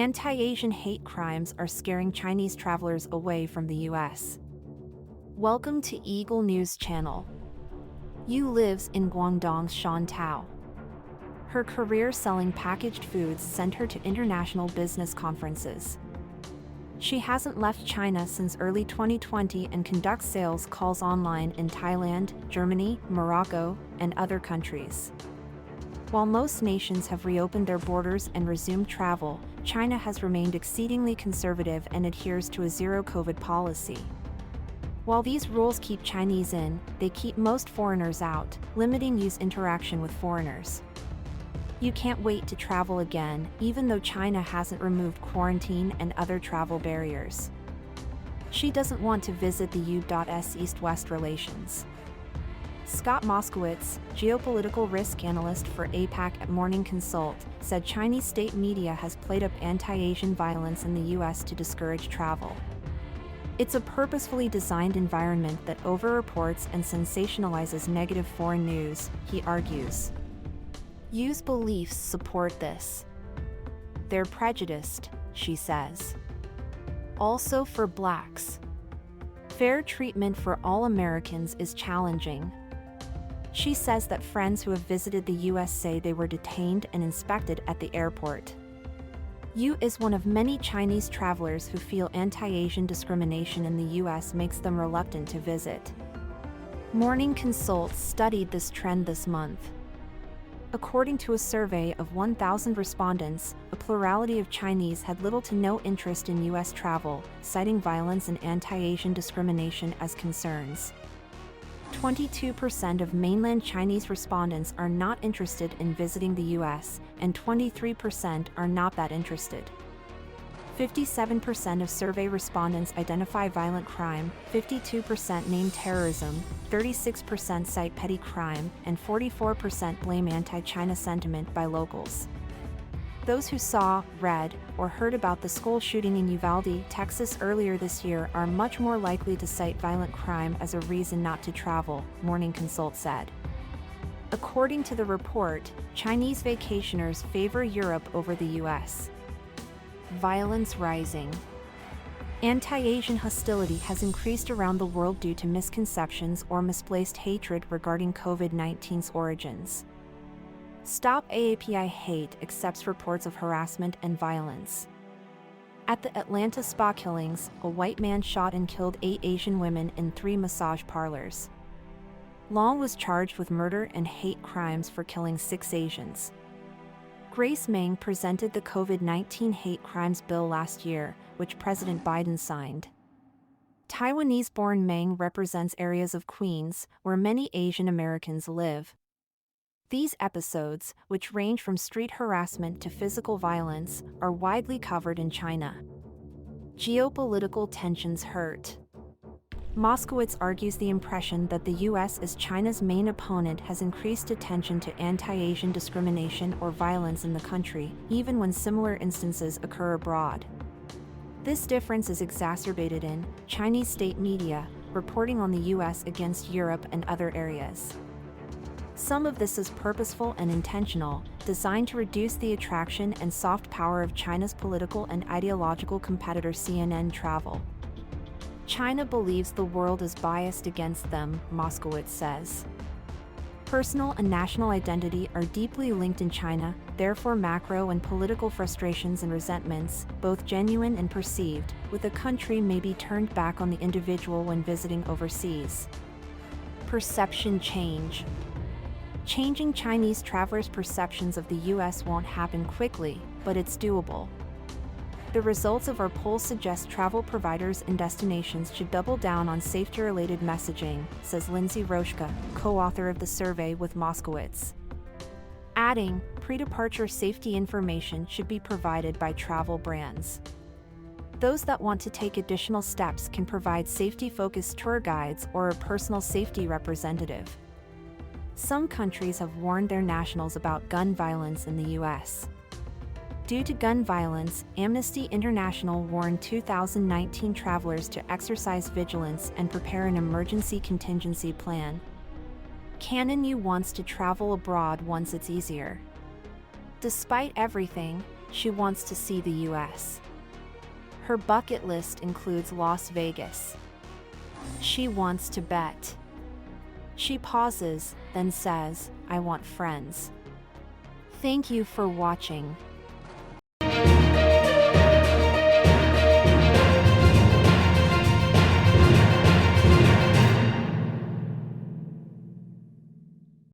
Anti-Asian hate crimes are scaring Chinese travelers away from the US. Welcome to Eagle News Channel. Yu lives in Guangdong's Shantou. Her career selling packaged foods sent her to international business conferences. She hasn't left China since early 2020 and conducts sales calls online in Thailand, Germany, Morocco, and other countries. While most nations have reopened their borders and resumed travel, China has remained exceedingly conservative and adheres to a zero-COVID policy. While these rules keep Chinese in, they keep most foreigners out, limiting Yu's interaction with foreigners. You can't wait to travel again, even though China hasn't removed quarantine and other travel barriers. She doesn't want to visit the U.S. East-West relations. Scott Moskowitz, geopolitical risk analyst for APAC at Morning Consult, said Chinese state media has played up anti-Asian violence in the U.S. to discourage travel. It's a purposefully designed environment that over-reports and sensationalizes negative foreign news, he argues. Yu's beliefs support this. They're prejudiced, she says. Also for blacks. Fair treatment for all Americans is challenging. She says that friends who have visited the U.S. say they were detained and inspected at the airport. Yu is one of many Chinese travelers who feel anti-Asian discrimination in the U.S. makes them reluctant to visit. Morning Consult studied this trend this month. According to a survey of 1,000 respondents, a plurality of Chinese had little to no interest in U.S. travel, citing violence and anti-Asian discrimination as concerns. 22% of mainland Chinese respondents are not interested in visiting the U.S., and 23% are not that interested. 57% of survey respondents identify violent crime, 52% name terrorism, 36% cite petty crime, and 44% blame anti-China sentiment by locals. Those who saw, read, or heard about the school shooting in Uvalde, Texas earlier this year are much more likely to cite violent crime as a reason not to travel, Morning Consult said. According to the report, Chinese vacationers favor Europe over the U.S. Violence rising. Anti-Asian hostility has increased around the world due to misconceptions or misplaced hatred regarding COVID-19's origins. Stop AAPI Hate accepts reports of harassment and violence. At the Atlanta spa killings, a white man shot and killed 8 Asian women in 3 massage parlors. Long was charged with murder and hate crimes for killing 6 Asians. Grace Meng presented the COVID-19 hate crimes bill last year, which President Biden signed. Taiwanese-born Meng represents areas of Queens, where many Asian Americans live. These episodes, which range from street harassment to physical violence, are widely covered in China. Geopolitical tensions hurt. Moskowitz argues the impression that the U.S. as China's main opponent has increased attention to anti-Asian discrimination or violence in the country, even when similar instances occur abroad. This difference is exacerbated in Chinese state media, reporting on the U.S. against Europe and other areas. Some of this is purposeful and intentional, designed to reduce the attraction and soft power of China's political and ideological competitor CNN Travel. China believes the world is biased against them, Moskowitz says. Personal and national identity are deeply linked in China, therefore macro and political frustrations and resentments, both genuine and perceived, with a country may be turned back on the individual when visiting overseas. Perception change. Changing Chinese travelers' perceptions of the U.S. won't happen quickly, but it's doable. The results of our poll suggest travel providers and destinations should double down on safety-related messaging, says Lindsay Roshka, co-author of the survey with Moskowitz. Adding, pre-departure safety information should be provided by travel brands. Those that want to take additional steps can provide safety-focused tour guides or a personal safety representative. Some countries have warned their nationals about gun violence in the U.S. Due to gun violence, Amnesty International warned 2019 travelers to exercise vigilance and prepare an emergency contingency plan. Canon U wants to travel abroad once it's easier. Despite everything, She wants to see the US. Her bucket list includes Las Vegas. She wants to bet. She pauses, then says, I want friends. Thank you for watching.